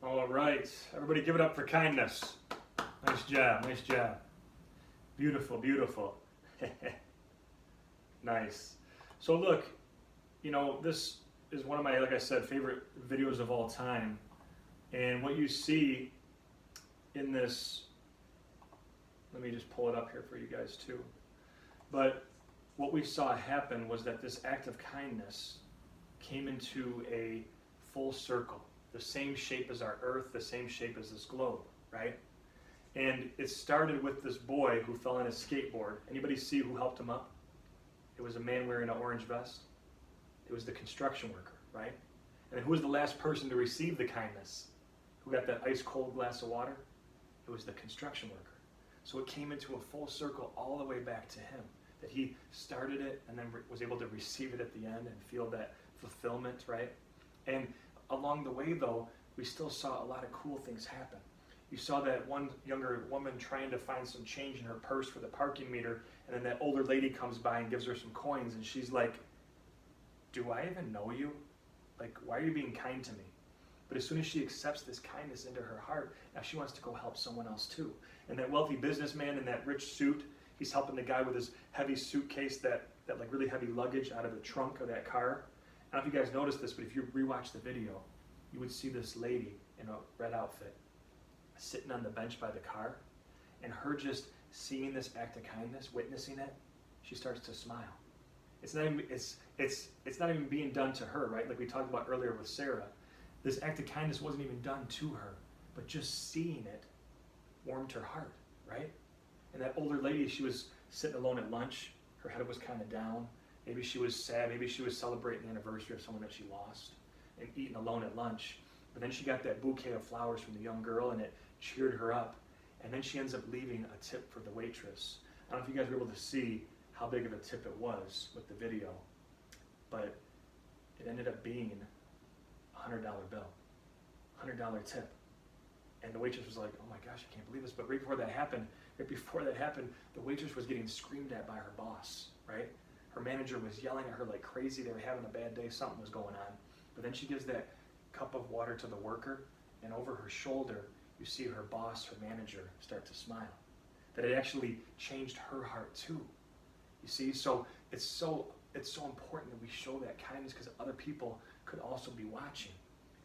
All right, everybody give it up for kindness. Nice job, nice job. Beautiful, beautiful. Nice. So look, this is one of my, like I said, favorite videos of all time. And what you see in this, let me just pull it up here for you guys too. But what we saw happen was that this act of kindness came into a full circle, the same shape as our earth, the same shape as this globe, right? And it started with this boy who fell on his skateboard. Anybody see who helped him up? It was a man wearing an orange vest. It was the construction worker, right? And then who was the last person to receive the kindness? Who got that ice cold glass of water? It was the construction worker. So it came into a full circle all the way back to him, that he started it and then was able to receive it at the end and feel that fulfillment, right? And along the way though, we still saw a lot of cool things happen. You saw that one younger woman trying to find some change in her purse for the parking meter, and then that older lady comes by and gives her some coins, and she's like, do I even know you? Like, why are you being kind to me? But as soon as she accepts this kindness into her heart, now she wants to go help someone else too. And that wealthy businessman in that rich suit, he's helping the guy with his heavy suitcase, that like really heavy luggage out of the trunk of that car. I don't know if you guys noticed this, but if you rewatch the video, you would see this lady in a red outfit sitting on the bench by the car, and her just seeing this act of kindness, witnessing it, she starts to smile. It's not even being done to her, right? Like we talked about earlier with Sarah. This act of kindness wasn't even done to her, but just seeing it warmed her heart, right? And that older lady, she was sitting alone at lunch. Her head was kind of down. Maybe she was sad. Maybe she was celebrating the anniversary of someone that she lost and eating alone at lunch. But then she got that bouquet of flowers from the young girl, and it cheered her up. And then she ends up leaving a tip for the waitress. I don't know if you guys were able to see how big of a tip it was with the video, but it ended up being a $100 bill, $100 tip. And the waitress was like, oh my gosh, I can't believe this. But right before that happened, the waitress was getting screamed at by her boss, right? Her manager was yelling at her like crazy. They were having a bad day. Something was going on. But then she gives that cup of water to the worker, and over her shoulder, you see her boss, her manager, start to smile. That it actually changed her heart too. You see, so it's so important that we show that kindness, because other people could also be watching.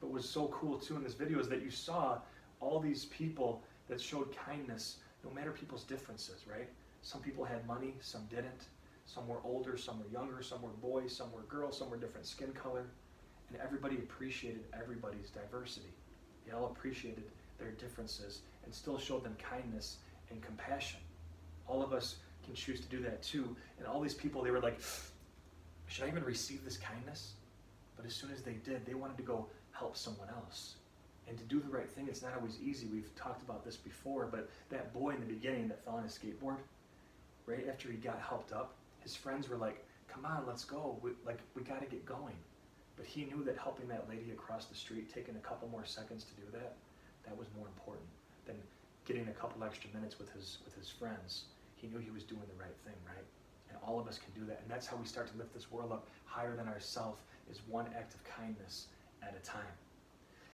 But what was so cool too in this video is that you saw all these people that showed kindness, no matter people's differences, right? Some people had money, some didn't. Some were older, some were younger, some were boys, some were girls, some were different skin color. And everybody appreciated everybody's diversity. They all appreciated their differences and still showed them kindness and compassion. All of us can choose to do that too. And all these people, they were like, should I even receive this kindness? But as soon as they did, they wanted to go help someone else. And to do the right thing, it's not always easy. We've talked about this before, but that boy in the beginning that fell on his skateboard, right after he got helped up, his friends were like, come on, let's go. We got to get going. But he knew that helping that lady across the street, taking a couple more seconds to do that, that was more important than getting a couple extra minutes with his friends. He knew he was doing the right thing, right? And all of us can do that. And that's how we start to lift this world up higher than ourselves, is one act of kindness at a time.